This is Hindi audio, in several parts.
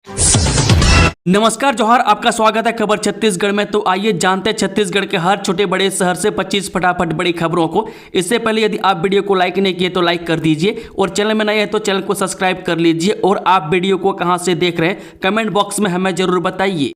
नमस्कार जोहार, आपका स्वागत है खबर छत्तीसगढ़ में। तो आइए जानते हैं छत्तीसगढ़ के हर छोटे बड़े शहर से 25 फटाफट बड़ी खबरों को। इससे पहले यदि आप वीडियो को लाइक नहीं किए तो लाइक कर दीजिए और चैनल में नए हैं तो चैनल को सब्सक्राइब कर लीजिए। और आप वीडियो को कहां से देख रहे हैं कमेंट बॉक्स में हमें जरूर बताइए।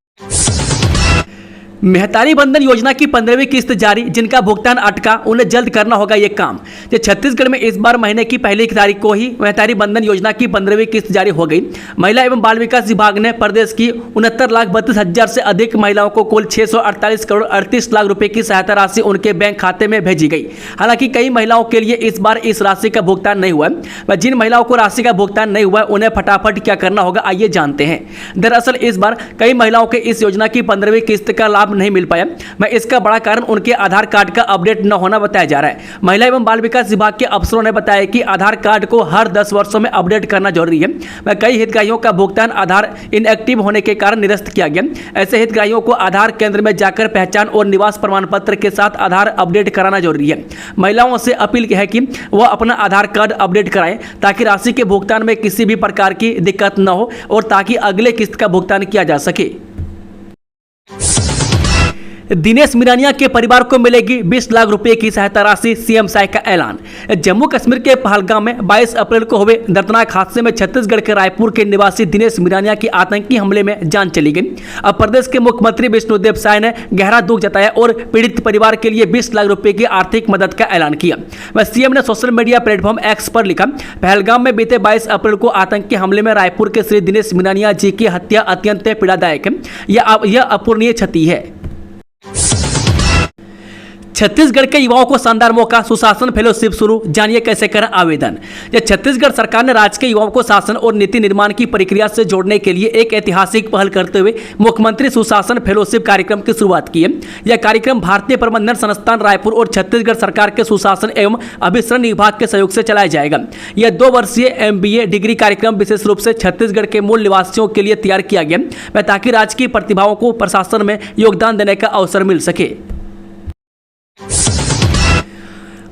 महतारी बंधन योजना की 15वीं किस्त जारी, जिनका भुगतान अटका उन्हें जल्द करना होगा ये काम। छत्तीसगढ़ में इस बार महीने की पहली तारीख को ही महतारी बंधन योजना की 15वीं किस्त जारी हो गई। महिला एवं बाल विकास विभाग ने प्रदेश की 69,32,000 से अधिक महिलाओं को कुल 648 करोड़ 38 लाख रुपए की सहायता राशि उनके बैंक खाते में भेजी गई। हालांकि कई महिलाओं के लिए इस बार इस राशि का भुगतान नहीं हुआ है। जिन महिलाओं को राशि का भुगतान नहीं हुआ उन्हें फटाफट क्या करना होगा आइए जानते हैं। दरअसल इस बार कई महिलाओं के इस योजना की 15वीं किस्त का लाभ नहीं मिल पाया। इसका बड़ा कारण उनके आधार कार्ड का अपडेट न होना बताया जा रहा है। महिला एवं बाल विकास विभाग के अफसरों ने बताया कि आधार कार्ड को हर 10 वर्षों में अपडेट करना जरूरी है। कई हितग्राहियों का भुगतान आधार इनएक्टिव होने के कारण निरस्त किया गया। ऐसे हितग्राहियों को आधार केंद्र में जाकर पहचान और निवास प्रमाण पत्र के साथ आधार अपडेट कराना जरूरी है। महिलाओं से अपील है कि वह अपना आधार कार्ड अपडेट कराएं ताकि राशि के भुगतान में किसी भी प्रकार की दिक्कत न हो और ताकि अगले किस्त का भुगतान किया जा सके। दिनेश मिरानिया के परिवार को मिलेगी 20 लाख रुपए की सहायता राशि, सीएम साय का ऐलान। जम्मू कश्मीर के पहलगाम में 22 अप्रैल को हुए दर्दनाक हादसे में छत्तीसगढ़ के रायपुर के निवासी दिनेश मिरानिया की आतंकी हमले में जान चली गई। अब प्रदेश के मुख्यमंत्री विष्णुदेव साय ने गहरा दुख जताया और पीड़ित परिवार के लिए 20 लाख रुपए की आर्थिक मदद का ऐलान किया। सीएम ने सोशल मीडिया प्लेटफॉर्म एक्स पर लिखा, पहलगाम में बीते 22 अप्रैल को आतंकी हमले में रायपुर के श्री दिनेश मिरानिया जी की हत्या अत्यंत पीड़ादायक है। यह अपूरणीय क्षति है। छत्तीसगढ़ के युवाओं को शानदार मौका, सुशासन फेलोशिप शुरू, जानिए कैसे करें आवेदन। छत्तीसगढ़ सरकार ने राज्य के युवाओं को शासन और नीति निर्माण की प्रक्रिया से जोड़ने के लिए एक ऐतिहासिक पहल करते हुए मुख्यमंत्री सुशासन फेलोशिप कार्यक्रम की शुरुआत की है। यह कार्यक्रम भारतीय प्रबंधन संस्थान रायपुर और छत्तीसगढ़ सरकार के सुशासन एवं अभिसरण विभाग के सहयोग से चलाया जाएगा। यह 2 वर्षीय MBA डिग्री कार्यक्रम विशेष रूप से छत्तीसगढ़ के मूल निवासियों के लिए तैयार किया गया ताकि राज्य की प्रतिभाओं को प्रशासन में योगदान देने का अवसर मिल सके।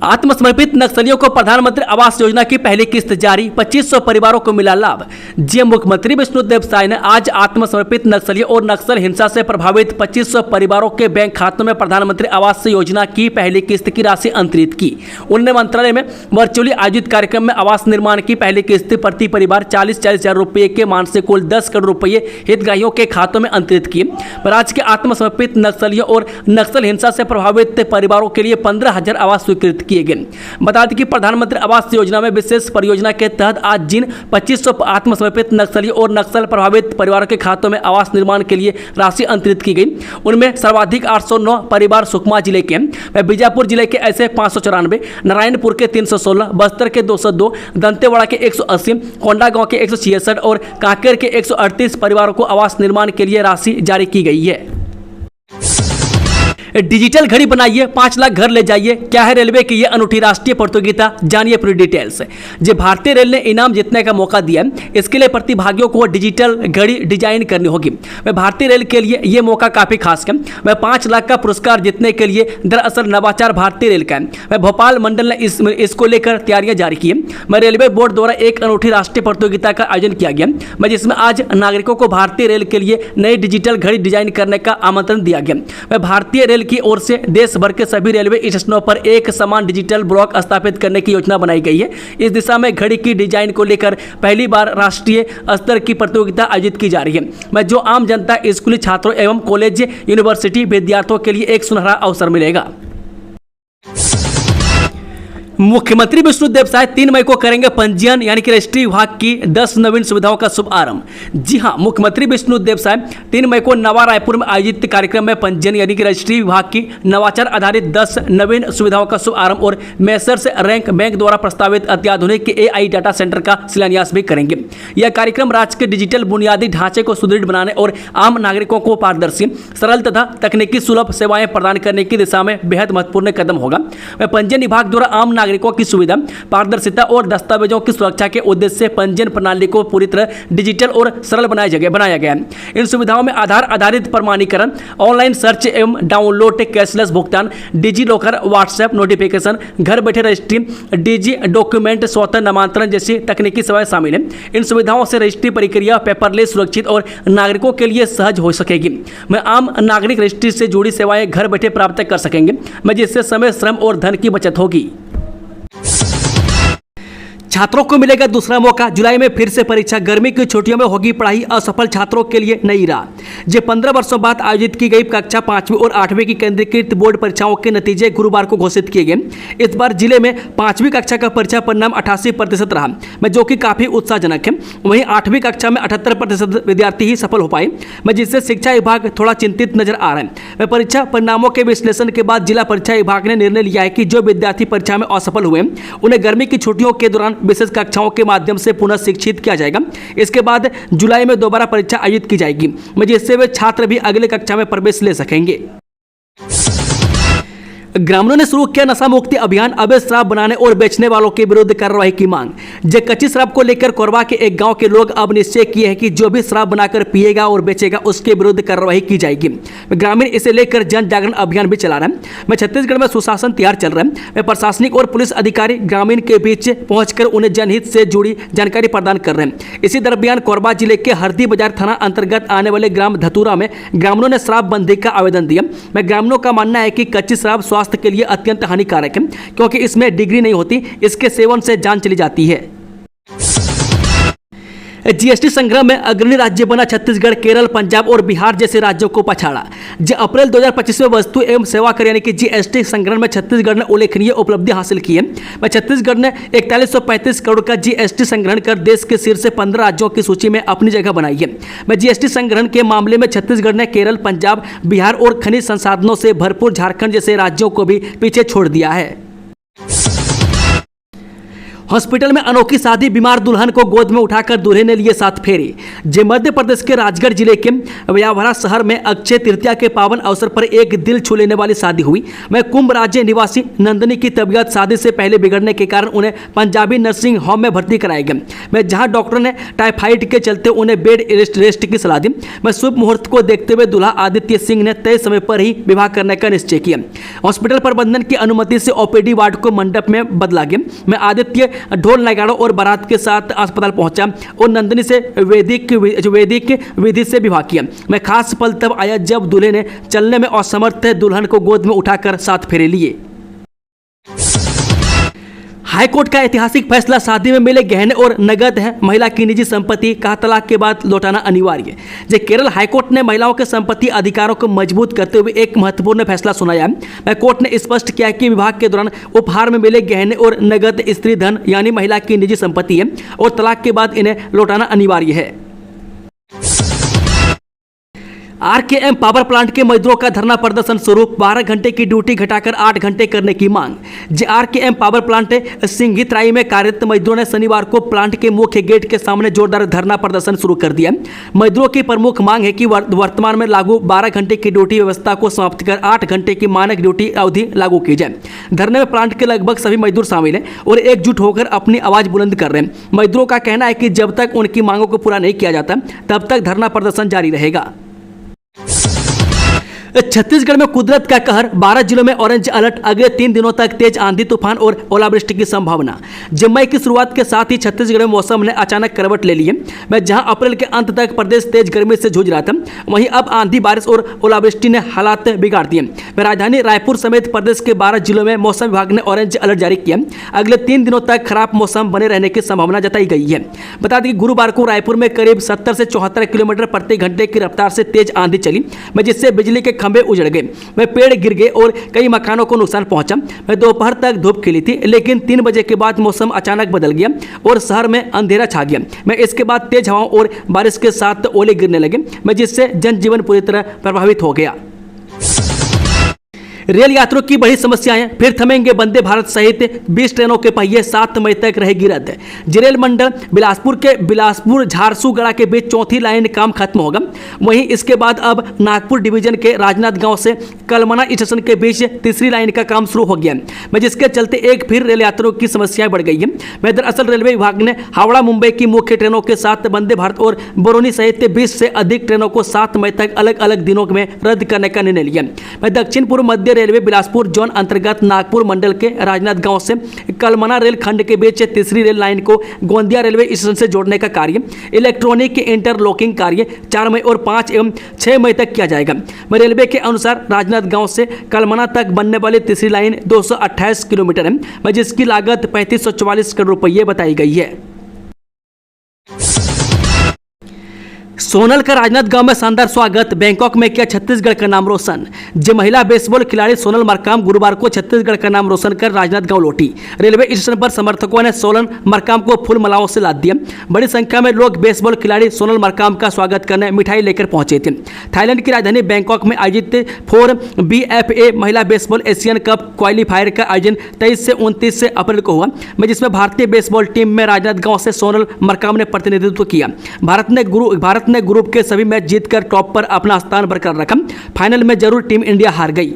आत्मसमर्पित नक्सलियों को प्रधानमंत्री आवास योजना की पहली किस्त जारी, 2500 परिवारों को मिला लाभ। जीएम मुख्यमंत्री विष्णुदेव साय ने आज आत्मसमर्पित नक्सलियों और नक्सल हिंसा से प्रभावित 2500 परिवारों के बैंक खातों में प्रधानमंत्री आवास योजना की पहली किस्त की राशि अंतरित की। उन्होंने मंत्रालय में वर्चुअली आयोजित कार्यक्रम में आवास निर्माण की पहली किस्त प्रति परिवार 40,000 रुपये के मान से कुल 10 करोड़ रुपये हितग्राहियों के खातों में अंतरित किए। राज्य के आत्मसमर्पित नक्सलियों और नक्सल हिंसा से प्रभावित परिवारों के लिए 15,000 आवास स्वीकृत किए गए। बता दें कि प्रधानमंत्री आवास योजना में विशेष परियोजना के तहत आज जिन 2500 आत्मसमर्पित नक्सली और नक्सल प्रभावित परिवारों के खातों में आवास निर्माण के लिए राशि अंतरित की गई, उनमें सर्वाधिक 809 परिवार सुकमा जिले के हैं। बीजापुर जिले के ऐसे 594, नारायणपुर के 316, बस्तर के 202, दंतेवाड़ा के 180, कोंडागांव के 166 और कांकेर के 138 परिवारों को आवास निर्माण के लिए राशि जारी की गई है। डिजिटल घड़ी बनाइए, 5 लाख घर ले जाइए, क्या है रेलवे की यह अनूठी राष्ट्रीय प्रतियोगिता, जानिए पूरी डिटेल्स। जो भारतीय रेल ने इनाम जीतने का मौका दिया, इसके लिए प्रतिभागियों को डिजिटल घड़ी डिजाइन करनी होगी। भारतीय रेल के लिए यह मौका काफी खास है। 5 लाख का पुरस्कार जीतने के लिए दरअसल नवाचार भारतीय रेल का है। भोपाल मंडल ने इसको लेकर तैयारियां जारी की है। रेलवे बोर्ड द्वारा एक अनूठी राष्ट्रीय प्रतियोगिता का आयोजन किया गया, जिसमें आज नागरिकों को भारतीय रेल के लिए नई डिजिटल घड़ी डिजाइन करने का आमंत्रण दिया गया। भारतीय रेल की ओर से देश भर के सभी रेलवे स्टेशनों पर एक समान डिजिटल ब्लॉक स्थापित करने की योजना बनाई गई है। इस दिशा में घड़ी की डिजाइन को लेकर पहली बार राष्ट्रीय स्तर की प्रतियोगिता आयोजित की जा रही है, जो आम जनता, स्कूली छात्रों एवं कॉलेज यूनिवर्सिटी विद्यार्थियों के लिए एक सुनहरा अवसर मिलेगा। मुख्यमंत्री विष्णुदेव साय 3 मई को करेंगे पंजीयन, यानी कि रजिस्ट्री विभाग की 10 नवीन सुविधाओं का शुभारंभ। जी हां, मुख्यमंत्री विष्णुदेव साय 3 मई को नवा रायपुर में आयोजित कार्यक्रम में पंजीयन यानी कि रजिस्ट्री विभाग की नवाचार आधारित 10 नवीन सुविधाओं का शुभारंभ और मेसर्स रैंक बैंक द्वारा प्रस्तावित अत्याधुनिक AI डाटा सेंटर का शिलान्यास भी करेंगे। यह कार्यक्रम राज्य के डिजिटल बुनियादी ढांचे को सुदृढ़ बनाने और आम नागरिकों को पारदर्शी, सरल तथा तकनीकी सुलभ सेवाएं प्रदान करने की दिशा में बेहद महत्वपूर्ण कदम होगा। पंजीयन विभाग द्वारा आम नागरिकों की सुविधा, पारदर्शिता और दस्तावेजों की सुरक्षा के उद्देश्य से पंजीयन प्रणाली को पूरी तरह डिजिटल और सरल बनाया गया है। इन सुविधाओं में आधार आधारित प्रमाणीकरण, ऑनलाइन सर्च एवं डाउनलोड, कैशलेस भुगतान, डिजी लॉकर, व्हाट्सएप नोटिफिकेशन, घर बैठे रजिस्ट्री, डिजी डॉक्यूमेंट, स्वतः नामांतरण जैसी तकनीकी सेवाएं शामिल हैं। इन सुविधाओं से रजिस्ट्री प्रक्रिया पेपरलेस, सुरक्षित और नागरिकों के लिए सहज हो सकेगी। मैं आम नागरिक रजिस्ट्री से जुड़ी सेवाएं घर बैठे प्राप्त कर सकेंगे, जिससे समय, श्रम और धन की बचत होगी। छात्रों को मिलेगा दूसरा मौका, जुलाई में फिर से परीक्षा। गर्मी की छुट्टियों में होगी पढ़ाई, असफल छात्रों के लिए नई राह। जो 15 वर्षों बाद आयोजित की गई कक्षा 5वीं और 8वीं की केंद्रीकृत बोर्ड परीक्षाओं के नतीजे गुरुवार को घोषित किए गए। इस बार जिले में 5वीं कक्षा का परीक्षा परिणाम 88% रहा, जो कि काफी उत्साहजनक है। वहीं 8वीं कक्षा में 78% विद्यार्थी ही सफल हो पाए, जिससे शिक्षा विभाग थोड़ा चिंतित नजर आ रहा है। परीक्षा परिणामों के विश्लेषण के बाद जिला परीक्षा विभाग ने निर्णय लिया है कि जो विद्यार्थी परीक्षा में असफल हुए उन्हें गर्मी की छुट्टियों के दौरान विशेष कक्षाओं के माध्यम से पुनः शिक्षित किया जाएगा। इसके बाद जुलाई में दोबारा परीक्षा आयोजित की जाएगी, जिससे वे छात्र भी अगले कक्षा में प्रवेश ले सकेंगे। ग्रामीणों ने शुरू किया नशा मुक्ति अभियान, अवैध शराब बनाने और बेचने वालों के विरुद्ध कार्रवाई की मांग। जे कच्ची शराब को लेकर कोरबा के एक गांव के लोग अब निश्चय किए हैं कि जो भी शराब बनाकर पिएगा और बेचेगा उसके विरुद्ध कार्रवाई की जाएगी। ग्रामीण इसे लेकर जन जागरण अभियान भी चला रहे हैं। छत्तीसगढ़ में सुशासन त्योहार चल रहा है। प्रशासनिक और पुलिस अधिकारी ग्रामीण के बीच पहुंचकर उन्हें जनहित से जुड़ी जानकारी प्रदान कर रहे हैं। इसी दरमियान कोरबा जिले के हरदी बाजार थाना अंतर्गत आने वाले ग्राम धतूरा में ग्रामीणों ने शराबबंदी का आवेदन दिया। ग्रामीणों का मानना है कि कच्ची शराब स्वास्थ्य के लिए अत्यंत हानिकारक है, क्योंकि इसमें डिग्री नहीं होती, इसके सेवन से जान चली जाती है। जीएसटी संग्रह में अग्रणी राज्य बना छत्तीसगढ़, केरल, पंजाब और बिहार जैसे राज्यों को पछाड़ा। अप्रैल 2025 में वस्तु एवं सेवा कर यानी कि जीएसटी संग्रहण में छत्तीसगढ़ ने उल्लेखनीय उपलब्धि हासिल की है। छत्तीसगढ़ ने 4135 करोड़ का जीएसटी संग्रहण कर देश के शीर्ष 15 राज्यों की सूची में अपनी जगह बनाई है। जीएसटी संग्रहण के मामले में छत्तीसगढ़ ने केरल, पंजाब, बिहार और खनिज संसाधनों से भरपूर झारखंड जैसे राज्यों को भी पीछे छोड़ दिया है। हॉस्पिटल में अनोखी शादी, बीमार दुल्हन को गोद में उठाकर दूल्हे ने लिए 7 फेरे। मध्य प्रदेश के राजगढ़ जिले के व्यावरा शहर में अक्षय तृतीया के पावन अवसर पर एक दिल छू लेने वाली शादी हुई। कुंभ राज्य निवासी नंदनी की तबीयत शादी से पहले बिगड़ने के कारण उन्हें पंजाबी नर्सिंग होम में भर्ती कराया गया, जहां डॉक्टर ने टाइफाइड के चलते उन्हें बेड रेस्ट की सलाह दी। शुभ मुहूर्त को देखते हुए दूल्हा आदित्य सिंह ने तय समय पर ही विवाह करने का निश्चय किया। हॉस्पिटल प्रबंधन की अनुमति से ओपीडी वार्ड को मंडप में बदला गया। आदित्य ढोल नगाड़ों और बारात के साथ अस्पताल पहुंचा और नंदनी से वैदिक विधि से विवाह किया। खास पल तब आया जब दूल्हे ने चलने में असमर्थ दुल्हन को गोद में उठाकर 7 फेरे लिए। हाईकोर्ट का ऐतिहासिक फैसला, शादी में मिले गहने और नगद है महिला की निजी संपत्ति, कहा तलाक के बाद लौटाना अनिवार्य। केरल हाईकोर्ट ने महिलाओं के संपत्ति अधिकारों को मजबूत करते हुए एक महत्वपूर्ण फैसला सुनाया। कोर्ट ने स्पष्ट किया कि विवाह के दौरान उपहार में मिले गहने और नगद स्त्री धन यानी महिला की निजी संपत्ति है और तलाक के बाद इन्हें लौटाना अनिवार्य है। आरकेएम पावर प्लांट के मजदूरों का धरना प्रदर्शन शुरू, 12 घंटे की ड्यूटी घटाकर 8 घंटे करने की मांग। आरकेएम पावर प्लांट सिंघितराई में कार्यरत मजदूरों ने शनिवार को प्लांट के मुख्य गेट के सामने जोरदार धरना प्रदर्शन शुरू कर दिया। मजदूरों की प्रमुख मांग है कि वर्तमान में लागू 12 घंटे की ड्यूटी व्यवस्था को समाप्त कर 8 घंटे की मानक ड्यूटी अवधि लागू की जाए। धरने में प्लांट के लगभग सभी मजदूर शामिल हैं और एकजुट होकर अपनी आवाज बुलंद कर रहे हैं। मजदूरों का कहना है कि जब तक उनकी मांगों को पूरा नहीं किया जाता तब तक धरना प्रदर्शन जारी रहेगा। छत्तीसगढ़ में कुदरत का कहर, 12 जिलों में ऑरेंज अलर्ट, अगले 3 दिनों तक तेज आंधी तूफान और ओलावृष्टि की संभावना। मई की शुरुआत के साथ ही छत्तीसगढ़ में मौसम ने अचानक करवट ले ली है। जहां अप्रैल के अंत तक प्रदेश तेज गर्मी से जूझ रहा था, वहीं अब आंधी, बारिश और ओलावृष्टि ने हालात बिगाड़ दिए। राजधानी रायपुर समेत प्रदेश के 12 जिलों में मौसम विभाग ने ऑरेंज अलर्ट जारी किया। अगले 3 दिनों तक खराब मौसम बने रहने की संभावना जताई गई है। बता दें कि गुरुवार को रायपुर में करीब 70 से 74 किलोमीटर प्रति घंटे की रफ्तार से तेज आंधी चली, जिससे बिजली के खंभे उजड़ गए, पेड़ गिर गए और कई मकानों को नुकसान पहुंचा। दोपहर तक धूप खिली थी, लेकिन 3 बजे के बाद मौसम अचानक बदल गया और शहर में अंधेरा छा गया। इसके बाद तेज हवाओं और बारिश के साथ ओले गिरने लगे, जिससे जनजीवन पूरी तरह प्रभावित हो गया। रेल यात्रियों की बड़ी समस्याएं, फिर थमेंगे वंदे भारत सहित 20 ट्रेनों के पहिए, 7 मई तक रहेगी रद्द। जिरेल मंडल बिलासपुर झारसूगड़ा के बीच चौथी लाइन काम खत्म होगा। वहीं इसके बाद अब नागपुर डिवीजन के राजनांदगांव से कलमना स्टेशन के बीच तीसरी लाइन का काम शुरू हो गया है, जिसके चलते एक फिर रेल यात्रियों की समस्याएं बढ़ गई है। दरअसल रेलवे विभाग ने हावड़ा मुंबई की मुख्य ट्रेनों के साथ वंदे भारत और बरौनी सहित 20 से अधिक ट्रेनों को 7 मई तक अलग अलग दिनों में रद्द करने का निर्णय लिया। दक्षिण पूर्व मध्य रेलवे बिलासपुर जोन अंतर्गत नागपुर मंडल के राजनांदगांव से कलमना रेल खंड के बीच तीसरी रेल लाइन को गोंदिया रेलवे स्टेशन से जोड़ने का कार्य, इलेक्ट्रॉनिक इंटरलॉकिंग कार्य 4 मई और 5 एवं 6 मई तक किया जाएगा। रेलवे के अनुसार राजनांदगांव से कलमना तक बनने वाली तीसरी लाइन 228 किलोमीटर है, जिसकी लागत 3544 करोड़ रुपये बताई गई है। सोनल का राजनांदगांव में शानदार स्वागत, बैंकॉक में किया छत्तीसगढ़ का नाम रोशन। जो महिला बेसबॉल खिलाड़ी सोनल मरकाम गुरुवार को छत्तीसगढ़ का नाम रोशन कर राजनांदगांव लौटी। रेलवे स्टेशन पर समर्थकों ने सोनल मरकाम को फूल मालाओं से लाद दिया। बड़ी संख्या में लोग बेसबॉल खिलाड़ी सोनल मरकाम का स्वागत करने मिठाई लेकर पहुंचे थे। थाईलैंड की राजधानी बैंकॉक में आयोजित 4BFA महिला बेसबॉल एशियन कप क्वालिफायर का आयोजन 23 से 29 अप्रैल को हुआ, जिसमें भारतीय बेसबॉल टीम में राजनांदगांव से सोनल मरकाम ने प्रतिनिधित्व किया। भारत ने ग्रुप के सभी मैच जीतकर टॉप पर अपना स्थान बरकरार रखा। फाइनल में जरूर टीम इंडिया हार गई।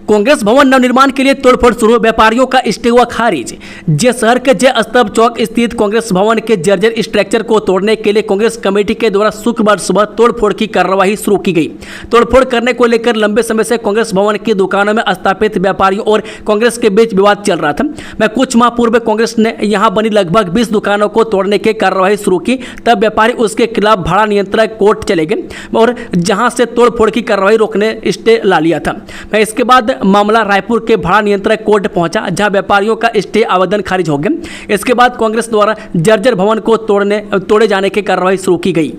कांग्रेस भवन नवनिर्माण के लिए तोड़फोड़ शुरू, व्यापारियों का स्टे हुआ खारिज। जे शहर के जय स्तंभ चौक स्थित कांग्रेस भवन के जर्जर स्ट्रक्चर को तोड़ने के लिए कांग्रेस कमेटी के द्वारा शुक्रवार सुबह तोड़फोड़ की कार्रवाई शुरू की गई। तोड़फोड़ करने को लेकर लंबे समय से कांग्रेस भवन की दुकानों में स्थापित व्यापारियों और कांग्रेस के बीच विवाद चल रहा था। कुछ माह पूर्व कांग्रेस ने यहां बनी लगभग 20 दुकानों को तोड़ने की कार्रवाई शुरू की, तब व्यापारी उसके खिलाफ भाड़ा नियंत्रक कोर्ट चले गए और जहां से तोड़फोड़ की कार्रवाई रोकने स्टे ला लिया था। इसके बाद मामला रायपुर के भाड़ा नियंत्रक कोर्ट पहुंचा, जहां व्यापारियों का स्टे आवेदन खारिज हो गया। इसके बाद कांग्रेस द्वारा जर्जर भवन को तोड़े जाने की कार्रवाई शुरू की गई।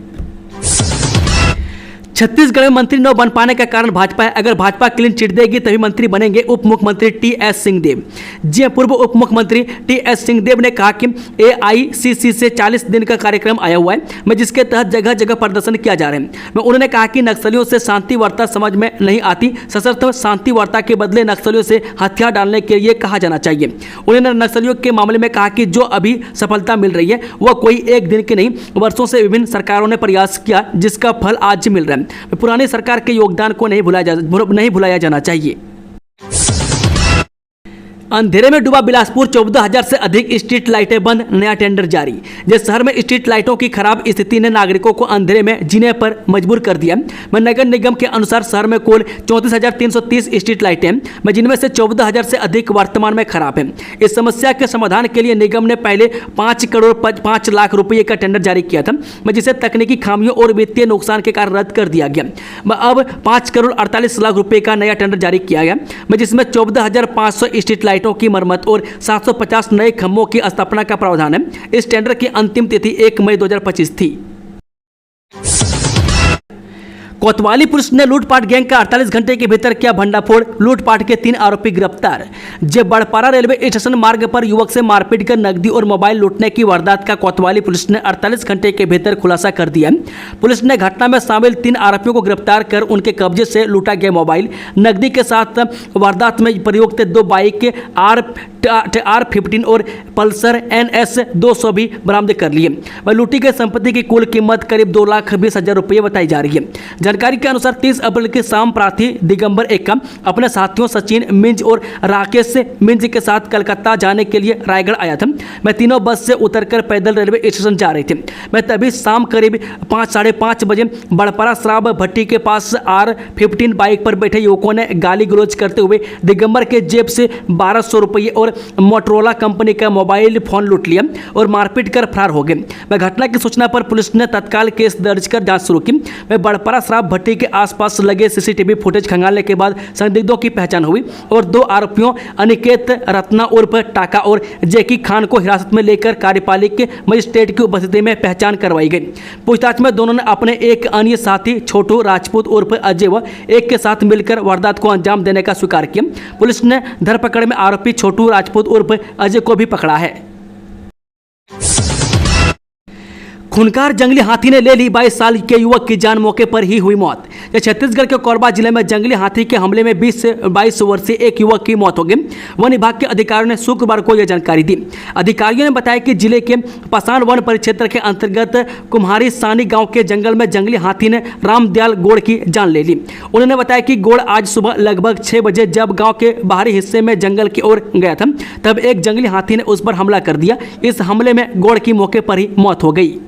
छत्तीसगढ़ में मंत्री न बन पाने का कारण भाजपा है। अगर भाजपा क्लीन चिट देगी तभी मंत्री बनेंगे उप मुख्यमंत्री टीएस सिंहदेव। जी पूर्व उप मुख्यमंत्री टीएस सिंहदेव ने कहा कि एआईसीसी से 40 दिन का कार्यक्रम आया हुआ है, जिसके तहत जगह जगह प्रदर्शन किया जा रहा है। उन्होंने कहा कि नक्सलियों से शांति वार्ता समझ में नहीं आती, सशर्त शांति वार्ता के बदले नक्सलियों से हथियार डालने के लिए कहा जाना चाहिए। उन्होंने नक्सलियों के मामले में कहा कि जो अभी सफलता मिल रही है वह कोई एक दिन की नहीं, वर्षों से विभिन्न सरकारों ने प्रयास किया, जिसका फल आज मिल रहा है। पुरानी सरकार के योगदान को नहीं भुलाया जाना चाहिए। अंधेरे में डूबा बिलासपुर, 14,000 से अधिक स्ट्रीट लाइटें बंद, नया टेंडर जारी। जिस शहर में स्ट्रीट लाइटों की खराब स्थिति ने नागरिकों को अंधेरे में जीने पर मजबूर कर दिया। नगर निगम के अनुसार शहर में कुल 34,330 स्ट्रीट लाइटें हैं, जिनमें से 14,000 से अधिक वर्तमान में खराब हैं। इस समस्या के समाधान के लिए निगम ने पहले 5 करोड़ 5 लाख रुपये का टेंडर जारी किया था, जिसे तकनीकी खामियों और वित्तीय नुकसान के कारण रद्द कर दिया गया। अब 5 करोड़ 48 लाख रुपये का नया टेंडर जारी किया गया, जिसमें 14,500 स्ट्रीट लाइटों की मरम्मत और 750 नए खंभों की स्थापना का प्रावधान है। इस टेंडर की अंतिम तिथि 1 मई 2025 थी। कोतवाली पुलिस ने लूटपाट गैंग का 48 घंटे के भीतर किया भंडाफोड़, लूटपाट के 3 आरोपी गिरफ्तार। जब बड़पारा रेलवे स्टेशन मार्ग पर युवक से मारपीट कर नकदी और मोबाइल लूटने की वारदात का कोतवाली पुलिस ने 48 घंटे के भीतर खुलासा कर दिया। पुलिस ने घटना में शामिल 3 आरोपियों को गिरफ्तार कर उनके कब्जे से लूटा गया मोबाइल, नकदी के साथ वारदात में प्रयुक्त 2 बाइक R15 और पल्सर NS 200 भी बरामद कर लिए। वह लूटी गई संपत्ति की कुल कीमत करीब 2,20,000 रुपये बताई जा रही है। जानकारी के अनुसार 30 अप्रैल की शाम प्रार्थी दिगंबर एक्का अपने साथियों सचिन मिंज और राकेश मिंज के साथ कलकत्ता जाने के लिए रायगढ़ आया था। मैं तीनों बस से उतरकर पैदल रेलवे स्टेशन जा रहे थे। मैं तभी शाम करीब 5-5:30 बजे बड़पारा शराब भट्टी के पास R15 बाइक पर बैठे युवकों ने गाली गलौज करते हुए दिगंबर के जेब से 1,200 रुपये और मोटरोला कंपनी का मोबाइल फोन लूट लिया और मारपीट कर फरार हो गए। मैं घटना की सूचना पर पुलिस ने तत्काल केस दर्ज कर जांच शुरू की। मैं बड़पारा शराब भट्टी के आसपास लगे सीसीटीवी फुटेज खंगालने के बाद संदिग्धों की पहचान हुई और 2 आरोपियों अनिकेत रत्ना उर्फ टाका और जैकी खान को हिरासत में लेकर कार्यपालिक मजिस्ट्रेट की उपस्थिति में पहचान करवाई गई। पूछताछ में दोनों ने अपने एक अन्य साथी छोटू राजपूत उर्फ अजय व एक के साथ मिलकर वारदात को अंजाम देने का स्वीकार किया। पुलिस ने धरपकड़ में आरोपी छोटू राजपूत उर्फ अजय को भी पकड़ा है। खूंखार जंगली हाथी ने ले ली 22 साल के युवक की जान, मौके पर ही हुई मौत। छत्तीसगढ़ के कोरबा जिले में जंगली हाथी के हमले में 20 से 22 वर्षीय एक युवक की मौत हो गई। वन विभाग के अधिकारियों ने शुक्रवार को यह जानकारी दी। अधिकारियों ने बताया कि जिले के पासान वन परिक्षेत्र के अंतर्गत कुम्हारी सानी गांव के जंगल में जंगली हाथी ने रामदयाल गोड़ की जान ले ली। उन्होंने बताया कि गोड़ आज सुबह लगभग 6 बजे जब गाँव के बाहरी हिस्से में जंगल की ओर गया था, तब एक जंगली हाथी ने उस पर हमला कर दिया। इस हमले में गोड़ की मौके पर ही मौत हो गई।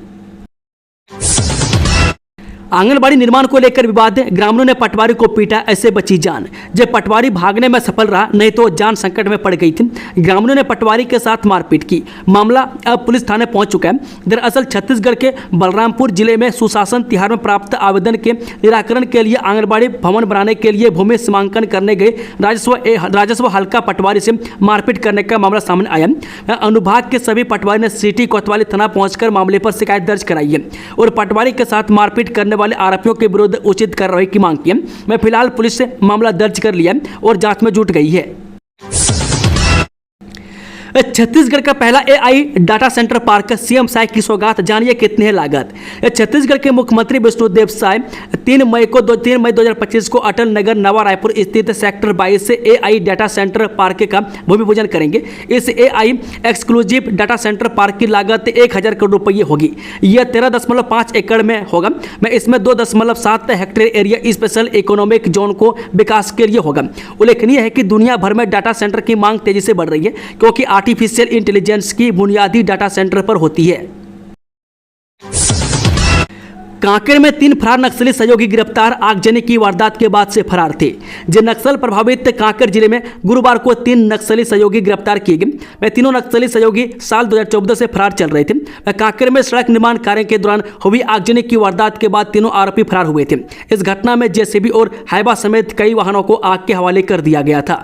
आंगनबाड़ी निर्माण को लेकर विवाद, ग्रामीणों ने पटवारी को पीटा, ऐसे बची जान। जब पटवारी भागने में सफल रहा, नहीं तो जान संकट में पड़ गई थी। ग्रामीणों ने पटवारी के साथ मारपीट की। मामला अब पुलिस थाने पहुंच चुका है। दरअसल छत्तीसगढ़ के बलरामपुर जिले में सुशासन तिहार में प्राप्त आवेदन के निराकरण के लिए आंगनबाड़ी भवन बनाने के लिए भूमि सीमांकन करने गए राजस्व हल्का पटवारी से मारपीट करने का मामला सामने आया। अनुभाग के सभी पटवारी ने सिटी कोतवाली थाना पहुंचकर मामले पर शिकायत दर्ज कराई है और पटवारी के साथ मारपीट करने वाले आरोपियों के विरुद्ध उचित कार्रवाई की मांग की है। मैं फिलहाल पुलिस से मामला दर्ज कर लिया और जांच में जुट गई है। छत्तीसगढ़ का पहला AI data centre park, CM Sai की सौगात, जानिए कितनी है लागत। छत्तीसगढ़ के मुख्यमंत्री विष्णुदेव साय 3 मई 2025 को अटल नगर नवा रायपुर स्थित सेक्टर 22 से एआई डाटा सेंटर पार्क का भूमि पूजन करेंगे। इस AI exclusive data centre park की लागत 1000 करोड़ रुपये होगी। यह 13.5 एकड़ में होगा। इसमें 2.7 hectare area special economic zone को विकास के लिए होगा। उल्लेखनीय है कि दुनिया भर में डाटा सेंटर की मांग तेजी से बढ़ रही है, क्योंकि आर्टिफिशियल इंटेलिजेंस की बुनियादी डाटा सेंटर पर होती है। कांकेर में 3 फरार नक्सली सहयोगी गिरफ्तार, आगजनी की वारदात के बाद से फरार थे। जो नक्सल प्रभावित कांकेर जिले में गुरुवार को 3 नक्सली सहयोगी गिरफ्तार किए गए। तीनों नक्सली सहयोगी साल 2014 से फरार चल रहे थे। कांकेर में सड़क निर्माण कार्य के दौरान हुई आगजनी की वारदात के बाद तीनों आरोपी फरार हुए थे। इस घटना में जेसीबी और हाइबा समेत कई वाहनों को आग के हवाले कर दिया गया था।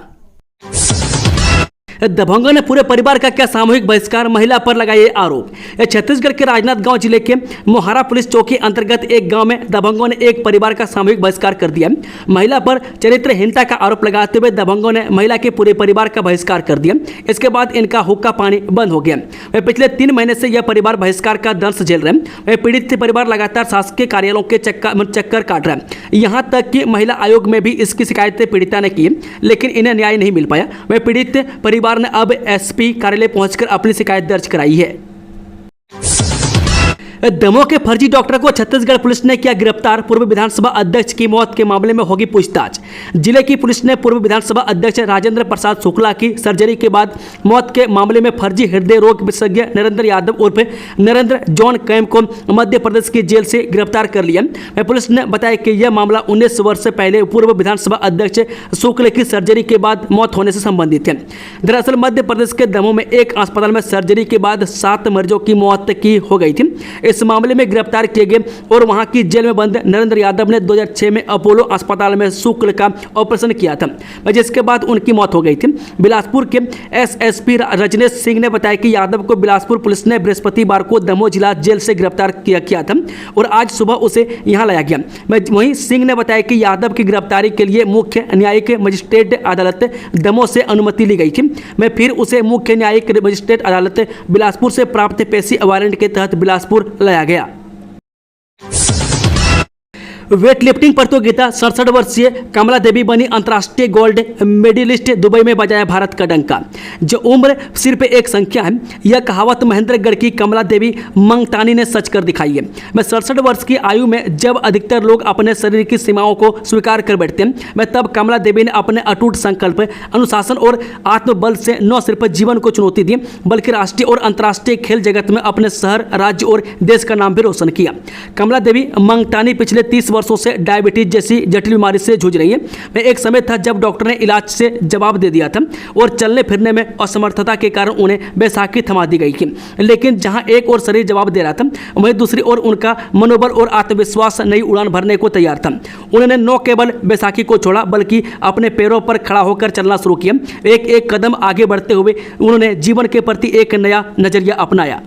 दबंगों ने पूरे परिवार का क्या सामूहिक बहिष्कार, महिला पर लगाए आरोप। छत्तीसगढ़ के राजनांदगांव जिले के मोहारा पुलिस चौकी अंतर्गत एक गांव में दबंगों ने एक परिवार का सामूहिक बहिष्कार कर दिया। महिला पर चरित्रहीनता का आरोप लगाते हुए दबंगों ने महिला के पूरे परिवार का बहिष्कार कर दिया। इसके बाद इनका हुक्का पानी बंद हो गया। वह पिछले 3 महीने से यह परिवार बहिष्कार का दंश झेल रहे हैं। वह पीड़ित परिवार लगातार शासकीय कार्यालयों के चक्कर काट रहा है। यहाँ तक कि महिला आयोग में भी इसकी शिकायतें पीड़िता ने की, लेकिन इन्हें न्याय नहीं मिल पाया। वह पीड़ित परिवार ने अब एसपी कार्यालय पहुंचकर अपनी शिकायत दर्ज कराई है। दमोह के फर्जी डॉक्टर को छत्तीसगढ़ पुलिस ने किया गिरफ्तार, पूर्व विधानसभा अध्यक्ष की मौत के मामले में होगी पूछताछ। जिले की पुलिस ने पूर्व विधानसभा अध्यक्ष राजेंद्र प्रसाद शुक्ला की सर्जरी के बाद मौत के मामले में फर्जी हृदय रोग विशेषज्ञ नरेंद्र यादव उर्फ नरेंद्र जॉन कैम को मध्य प्रदेश की जेल से गिरफ्तार कर लिया। पुलिस ने बताया कि यह मामला 19 वर्ष से पहले पूर्व विधानसभा अध्यक्ष शुक्ल की सर्जरी के बाद मौत होने से संबंधित है। दरअसल मध्य प्रदेश के दमोह में एक अस्पताल में सर्जरी के बाद 7 मरीजों की मौत की हो गई थी। इस मामले में गिरफ्तार किए गए और वहां की जेल में बंद नरेंद्र यादव ने 2006 में अपोलो अस्पताल में शुक्ल का ऑपरेशन किया था, जिसके बाद उनकी मौत हो गई थी। बिलासपुर के एसएसपी रजनेश सिंह ने बताया कि यादव को बिलासपुर पुलिस ने बृहस्पतिवार को दमोह जिला जेल से गिरफ्तार किया था और आज सुबह उसे यहां लाया गया। वहीं सिंह ने बताया कि यादव की गिरफ्तारी के लिए मुख्य न्यायिक मजिस्ट्रेट अदालत दमोह से अनुमति ली गई थी। फिर उसे मुख्य न्यायिक मजिस्ट्रेट अदालत बिलासपुर से प्राप्त पेशी वारंट के तहत बिलासपुर लाया गया। वेट लिफ्टिंग प्रतियोगिता 67 वर्षीय कमला देवी बनी अंतर्राष्ट्रीय गोल्ड मेडलिस्ट, दुबई में बजाया भारत का डंका। जो उम्र सिर्फ एक संख्या है, यह कहावत महेंद्रगढ़ की कमला देवी मंगतानी ने सच कर दिखाई है। 67 वर्ष की आयु में जब अधिकतर लोग अपने शरीर की सीमाओं को स्वीकार कर बैठते हैं, तब कमला देवी ने अपने अटूट संकल्प, अनुशासन और आत्मबल से न सिर्फ जीवन को चुनौती दी, बल्कि राष्ट्रीय और अंतर्राष्ट्रीय खेल जगत में अपने शहर, राज्य और देश का नाम भी रोशन किया। कमला देवी मंगतानी पिछले 30 वर्षों से डायबिटीज जैसी जटिल बीमारी से जूझ रही है। एक समय था जब डॉक्टर ने इलाज से जवाब दे दिया था और चलने फिरने में असमर्थता के कारण उन्हें बैसाखी थमा दी गई थी। लेकिन जहां एक और शरीर जवाब दे रहा था, वहीं दूसरी ओर उनका मनोबल और आत्मविश्वास नई उड़ान भरने को तैयार था। उन्होंने न केवल बैसाखी को छोड़ा, बल्कि अपने पैरों पर खड़ा होकर चलना शुरू किया। एक एक कदम आगे बढ़ते हुए उन्होंने जीवन के प्रति एक नया नजरिया अपनाया।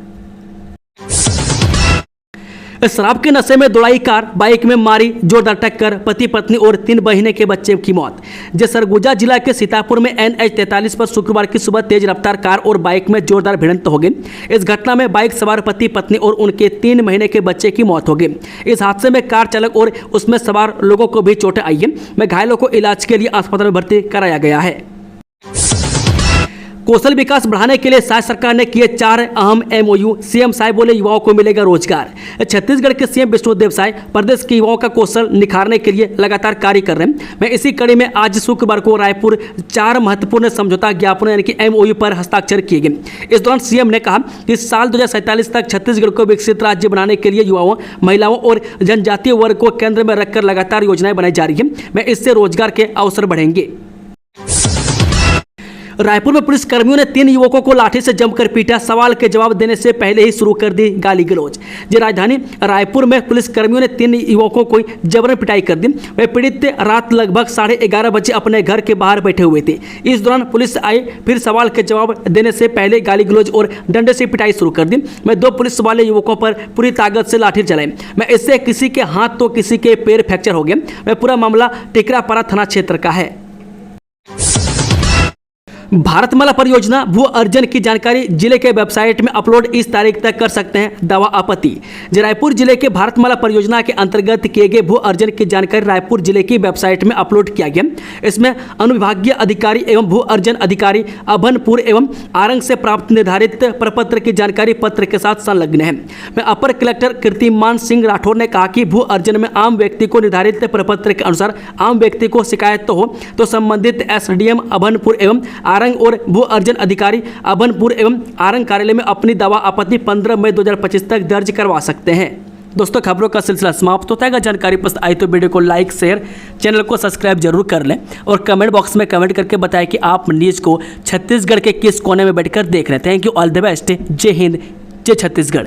शराब के नशे में दौड़ाई कार, बाइक में मारी जोरदार टक्कर, पति पत्नी और 3 महीने के बच्चे की मौत। सरगुजा जिला के सीतापुर में NH 43 पर शुक्रवार की सुबह तेज रफ्तार कार और बाइक में जोरदार भिड़ंत हो गई। इस घटना में बाइक सवार पति पत्नी और उनके 3 महीने के बच्चे की मौत हो गई। इस हादसे में कार चालक और उसमें सवार लोगों को भी चोटें आई हैं। घायलों को इलाज के लिए अस्पताल में भर्ती कराया गया है। कौशल विकास बढ़ाने के लिए साय सरकार ने किए 4 अहम MOU। सीएम साय बोले युवाओं को मिलेगा रोजगार। छत्तीसगढ़ के सीएम विष्णुदेव साय प्रदेश के युवाओं का कौशल निखारने के लिए लगातार कार्य कर रहे हैं। मैं इसी कड़ी में आज शुक्रवार को रायपुर 4 महत्वपूर्ण समझौता ज्ञापनों यानी कि MOU पर हस्ताक्षर किए गए। इस दौरान सीएम ने कहा कि साल 2047 तक छत्तीसगढ़ को विकसित राज्य बनाने के लिए युवाओं, महिलाओं और जनजातीय वर्ग को केंद्र में रखकर लगातार योजनाएं बनाई जा रही है। मैं इससे रोजगार के अवसर बढ़ेंगे। रायपुर में पुलिस कर्मियों ने 3 युवकों को लाठी से जमकर पीटा। सवाल के जवाब देने से पहले ही शुरू कर दी गाली गलौज। राजधानी रायपुर में पुलिस कर्मियों ने 3 युवकों को जबरन पिटाई कर दी। वे पीड़ित रात लगभग 11:30 बजे अपने घर के बाहर बैठे हुए थे। इस दौरान पुलिस आई, फिर सवाल के जवाब देने से पहले गाली गलौज और डंडे से पिटाई शुरू कर दी। मैं 2 पुलिस वाले युवकों पर पूरी ताकत से लाठी चलाई। मैं इससे किसी के हाथ तो किसी के पैर फ्रैक्चर हो गए। मैं पूरा मामला टिकरापारा थाना क्षेत्र का है। भारतमाला परियोजना भू अर्जन की जानकारी जिले के वेबसाइट में अपलोड इस तारीख तक कर सकते हैं दावा आपत्ति। रायपुर जिले के भारतमाला परियोजना के अंतर्गत किए गए भू अर्जन की जानकारी रायपुर जिले की वेबसाइट में अपलोड किया गया। इसमें अनुविभागीय अधिकारी एवं भू अर्जन अधिकारी अभनपुर एवं आरंग से प्राप्त निर्धारित प्रपत्र की जानकारी पत्र के साथ संलग्न है। मैं अपर कलेक्टर कीर्तिमान सिंह राठौर ने कहा कि भू अर्जन में आम व्यक्ति को निर्धारित प्रपत्र के अनुसार आम व्यक्ति को शिकायत हो तो संबंधित SDM अभनपुर एवं आरंग और भू अर्जन अधिकारी अभनपुर एवं आरंग कार्यालय में अपनी दावा आपत्ति 15 मई 2025 तक दर्ज करवा सकते हैं। दोस्तों, खबरों का सिलसिला समाप्त होता है। जानकारी पसंद आई तो वीडियो को लाइक, शेयर, चैनल को सब्सक्राइब जरूर कर लें और कमेंट बॉक्स में कमेंट करके बताएं कि आप न्यूज़ को छत्तीसगढ़ के किस कोने में बैठकर देख रहे हैं। Thank you, all the best. जय हिंद, जय छत्तीसगढ़।